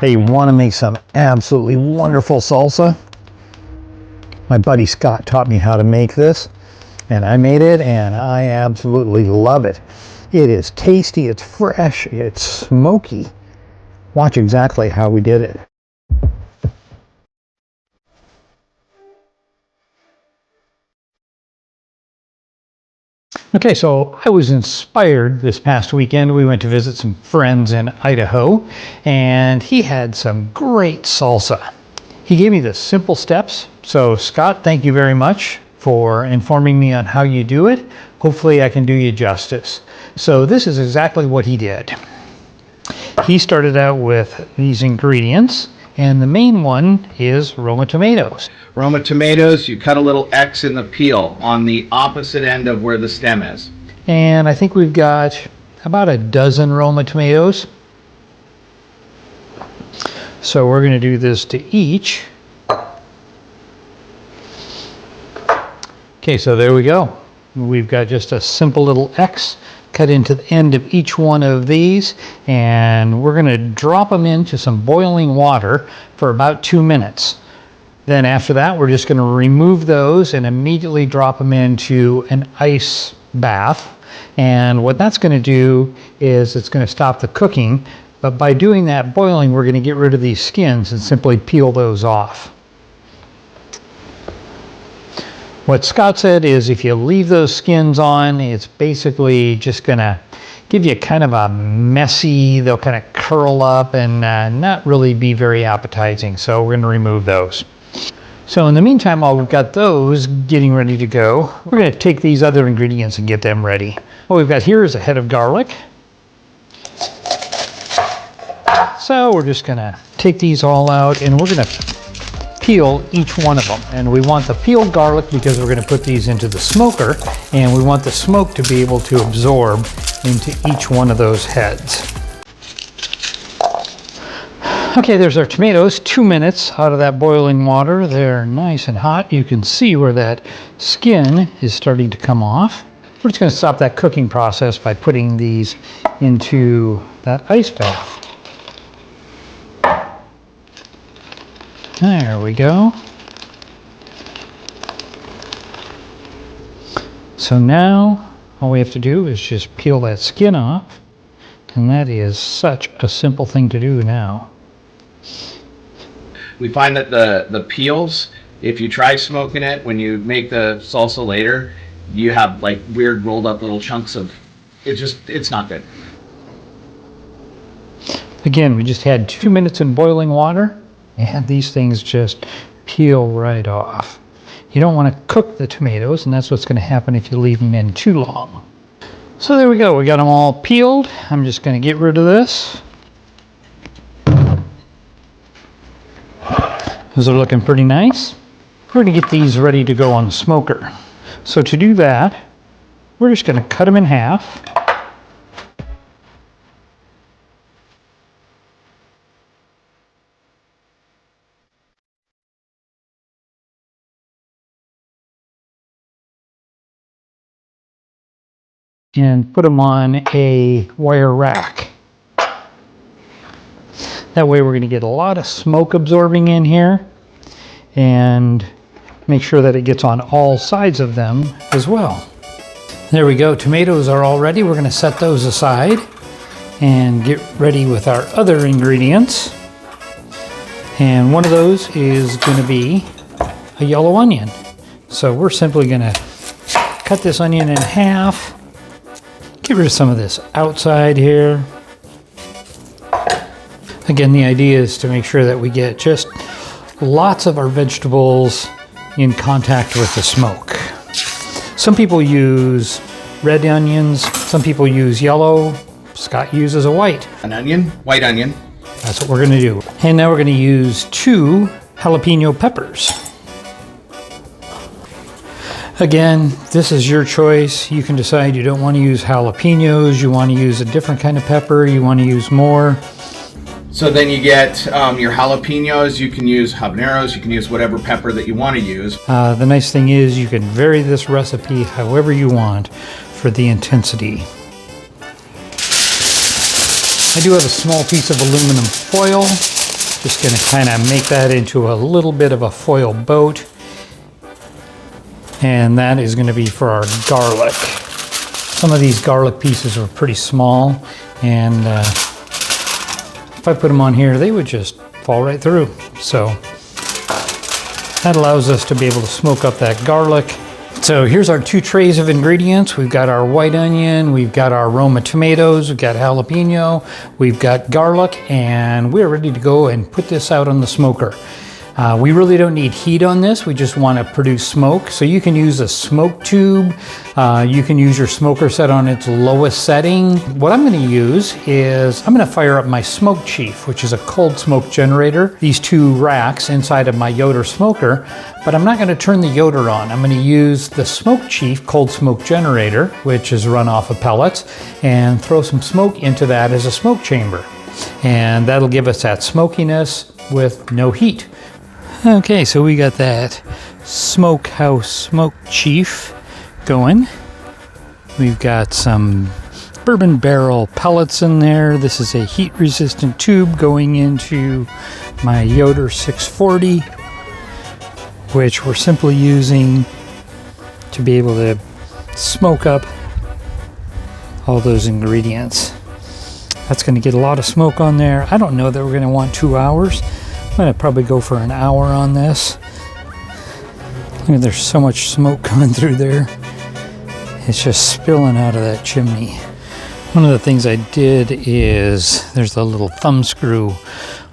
Hey, you want to make some absolutely wonderful salsa? My buddy Scott taught me how to make this, and I made it, and I absolutely love it. It is tasty, it's fresh, it's smoky. Watch exactly how we did it. Okay, so I was inspired this past weekend. We went to visit some friends in Idaho, and he had some great salsa. He gave me the simple steps. So Scott, thank you very much for informing me on how you do it. Hopefully I can do you justice. So this is exactly what he did. He started out with these ingredients, and the main one is Roma tomatoes. Roma tomatoes, you cut a little X in the peel on the opposite end of where the stem is. And I think we've got about a dozen Roma tomatoes. So we're going to do this to each. Okay, so there we go. We've got just a simple little X cut into the end of each one of these, and we're going to drop them into some boiling water for about 2 minutes. Then after that, we're just going to remove those and immediately drop them into an ice bath. And what that's going to do is it's going to stop the cooking, but by doing that boiling, we're going to get rid of these skins and simply peel those off. What Scott said is if you leave those skins on, it's basically just going to give you kind of a messy, they'll kind of curl up and not really be very appetizing. So we're going to remove those. So in the meantime, while we've got those getting ready to go, we're going to take these other ingredients and get them ready. What we've got here is a head of garlic. So we're just going to take these all out, and we're going to peel each one of them. And we want the peeled garlic because we're going to put these into the smoker, and we want the smoke to be able to absorb into each one of those heads. Okay, there's our tomatoes, 2 minutes out of that boiling water. They're nice and hot. You can see where that skin is starting to come off. We're just going to stop that cooking process by putting these into that ice bath. There we go. So now all we have to do is just peel that skin off, and that is such a simple thing to do now. We find that the peels, if you try smoking it, when you make the salsa later, you have like weird rolled up little chunks of, it's not good. Again, we just had 2 minutes in boiling water, and these things just peel right off. You don't want to cook the tomatoes, and that's what's going to happen if you leave them in too long. So there we go. We got them all peeled. I'm just going to get rid of this. Those are looking pretty nice. We're going to get these ready to go on the smoker. So to do that, we're just going to cut them in half. And put them on a wire rack. That way we're going to get a lot of smoke absorbing in here and make sure that it gets on all sides of them as well. There we go. Tomatoes are all ready. We're going to set those aside and get ready with our other ingredients. And one of those is going to be a yellow onion. So we're simply going to cut this onion in half. Get rid of some of this outside here. Again, the idea is to make sure that we get just lots of our vegetables in contact with the smoke. Some people use red onions, some people use yellow. Scott uses a white. An onion, white onion. That's what we're going to do. And now we're going to use 2 jalapeno peppers. Again, this is your choice. You can decide you don't want to use jalapenos, you want to use a different kind of pepper, you want to use more. So then you get your jalapenos, you can use habaneros, you can use whatever pepper that you want to use. The nice thing is you can vary this recipe however you want for the intensity. I do have a small piece of aluminum foil Just going to kind of make that into a little bit of a foil boat. And that is going to be for our garlic. Some of these garlic pieces are pretty small, and if I put them on here, they would just fall right through. So that allows us to be able to smoke up that garlic. So here's our 2 trays of ingredients. We've got our white onion, we've got our Roma tomatoes, we've got jalapeno, we've got garlic, and we're ready to go and put this out on the smoker. We really don't need heat on this. We just want to produce smoke. So you can use a smoke tube. You can use your smoker set on its lowest setting. What I'm going to use is I'm going to fire up my Smoke Chief, which is a cold smoke generator. These 2 racks inside of my Yoder smoker, but I'm not going to turn the Yoder on. I'm going to use the Smoke Chief cold smoke generator, which is run off of pellets, and throw some smoke into that as a smoke chamber. And that'll give us that smokiness with no heat. Okay, so we got that Smokehouse Smoke Chief going. We've got some bourbon barrel pellets in there. This is a heat resistant tube going into my Yoder 640, which we're simply using to be able to smoke up all those ingredients. That's going to get a lot of smoke on there. I don't know that we're going to want 2 hours. I'm going to probably go for an hour on this. Look at, there's so much smoke coming through there. It's just spilling out of that chimney. One of the things I did is there's a little thumb screw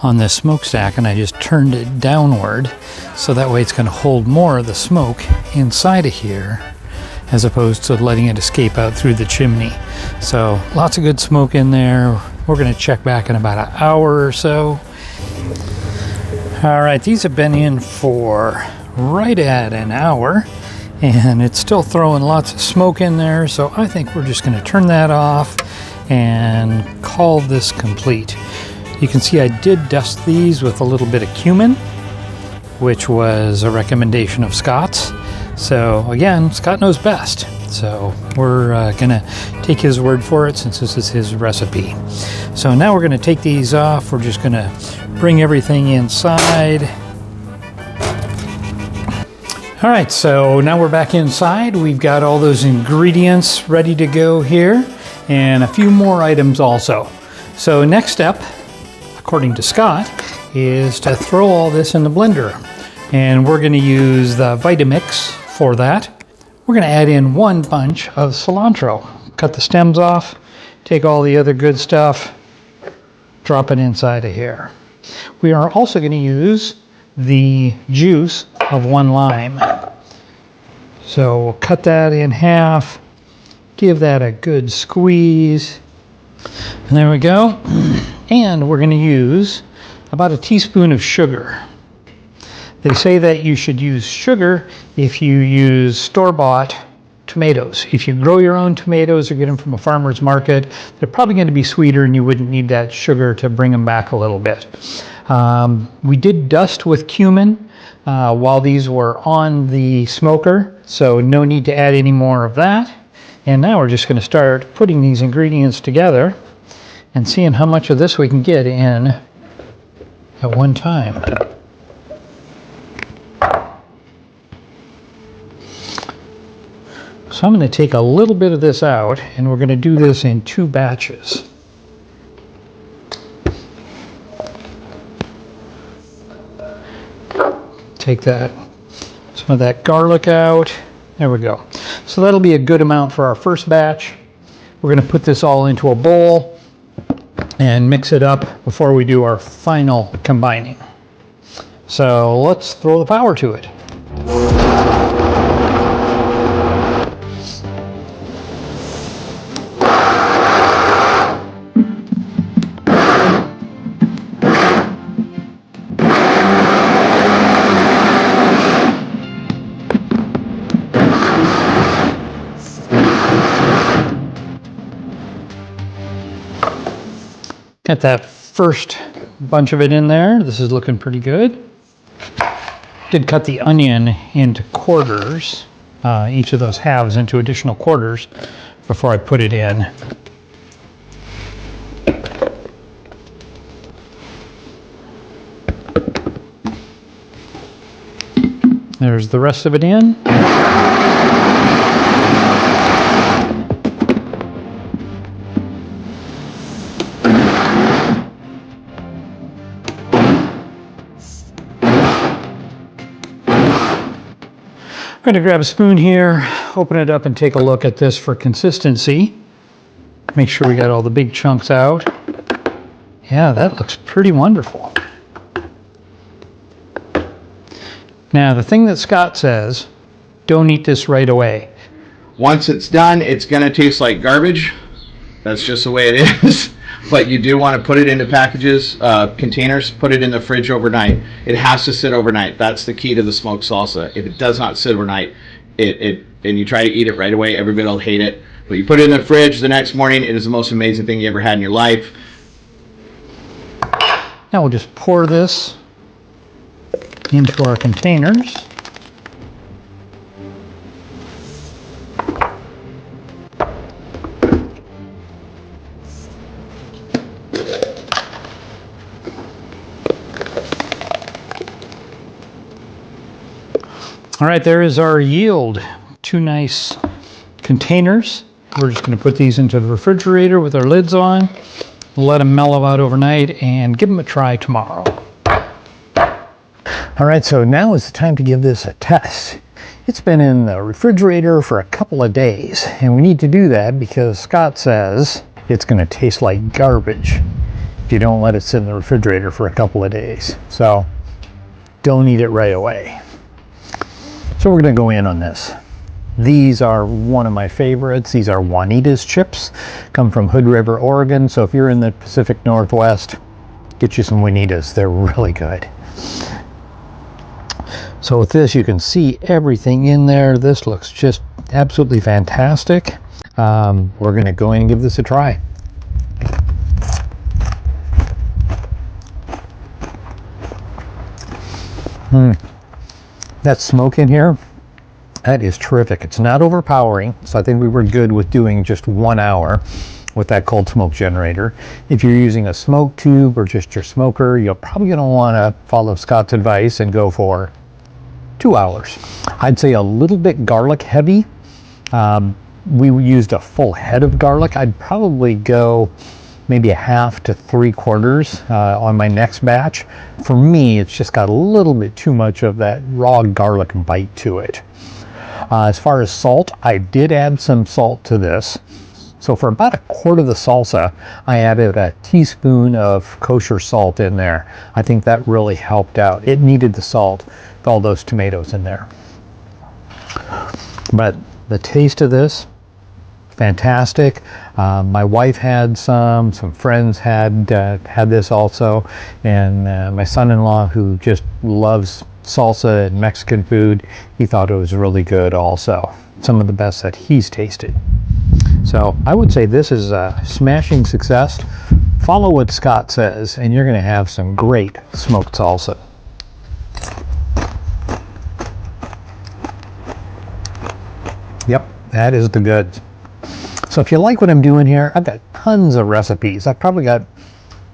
on this smokestack, and I just turned it downward so that way it's going to hold more of the smoke inside of here as opposed to letting it escape out through the chimney. So lots of good smoke in there. We're going to check back in about an hour or so. All right, these have been in for right at an hour, and it's still throwing lots of smoke in there, so I think we're just going to turn that off and call this complete. You can see I did dust these with a little bit of cumin, which was a recommendation of Scott's. So again, Scott knows best, so we're going to take his word for it since this is his recipe. So now we're going to take these off. We're just going to bring everything inside. All right, so now we're back inside. We've got all those ingredients ready to go here, and a few more items also. So next step, according to Scott, is to throw all this in the blender. And we're going to use the Vitamix for that. We're going to add in 1 bunch of cilantro. Cut the stems off, take all the other good stuff, drop it inside of here. We are also going to use the juice of 1 lime. So we'll cut that in half, give that a good squeeze, and there we go. And we're going to use about a teaspoon of sugar. They say that you should use sugar if you use store-bought tomatoes. If you grow your own tomatoes or get them from a farmer's market, they're probably going to be sweeter and you wouldn't need that sugar to bring them back a little bit. We did dust with cumin while these were on the smoker, so no need to add any more of that. And now we're just going to start putting these ingredients together and seeing how much of this we can get in at one time. So I'm going to take a little bit of this out, and we're going to do this in 2 batches. Take some of that garlic out. There we go. So that'll be a good amount for our first batch. We're going to put this all into a bowl and mix it up before we do our final combining. So let's throw the power to it. Got that first bunch of it in there. This is looking pretty good. Did cut the onion into quarters, each of those halves into additional quarters before I put it in. There's the rest of it in. I'm going to grab a spoon here, open it up and take a look at this for consistency. Make sure we got all the big chunks out. Yeah, that looks pretty wonderful. Now, the thing that Scott says, don't eat this right away. Once it's done, it's going to taste like garbage. That's just the way it is. But you do want to put it into packages, containers, put it in the fridge overnight. It has to sit overnight. That's the key to the smoked salsa. If it does not sit overnight, and you try to eat it right away, everybody will hate it. But you put it in the fridge the next morning, it is the most amazing thing you ever had in your life. Now we'll just pour this into our containers. All right, there is our yield. 2 nice containers. We're just going to put these into the refrigerator with our lids on, let them mellow out overnight, and give them a try tomorrow. All right, so now is the time to give this a test. It's been in the refrigerator for a couple of days, and we need to do that because Scott says it's going to taste like garbage if you don't let it sit in the refrigerator for a couple of days. So don't eat it right away. So we're going to go in on this. These are one of my favorites. These are Juanita's chips. Come from Hood River, Oregon. So if you're in the Pacific Northwest, get you some Juanitas. They're really good. So with this, you can see everything in there. This looks just absolutely fantastic. We're going to go in and give this a try. That smoke in here, that is terrific. It's not overpowering, so I think we were good with doing just 1 hour with that cold smoke generator. If you're using a smoke tube or just your smoker, you're probably going to want to follow Scott's advice and go for 2 hours. I'd say a little bit garlic heavy. We used a full head of garlic. I'd probably go maybe 1/2 to 3/4 on my next batch. For me, it's just got a little bit too much of that raw garlic bite to it. As far as salt, I did add some salt to this. So for about 1/4 of the salsa, I added a teaspoon of kosher salt in there. I think that really helped out. It needed the salt with all those tomatoes in there. But the taste of this, fantastic. My wife had some friends had this also, and my son-in-law, who just loves salsa and Mexican food, he thought it was really good also. Some of the best that he's tasted. So I would say this is a smashing success. Follow what Scott says, and you're going to have some great smoked salsa. Yep, that is the goods. So if you like what I'm doing here, I've got tons of recipes. I've probably got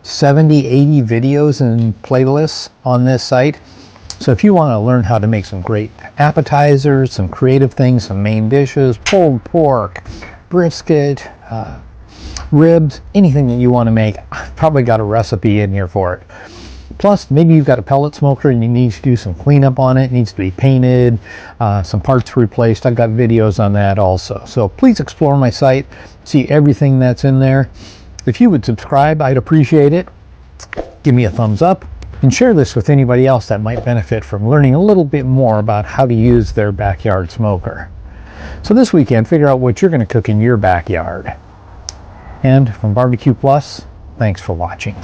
70, 80 videos and playlists on this site. So if you want to learn how to make some great appetizers, some creative things, some main dishes, pulled pork, brisket, ribs, anything that you want to make, I've probably got a recipe in here for it. Plus, maybe you've got a pellet smoker and you need to do some cleanup on it. It needs to be painted, some parts replaced. I've got videos on that also. So please explore my site, see everything that's in there. If you would subscribe, I'd appreciate it. Give me a thumbs up and share this with anybody else that might benefit from learning a little bit more about how to use their backyard smoker. So this weekend, figure out what you're going to cook in your backyard. And from BBQplus, thanks for watching.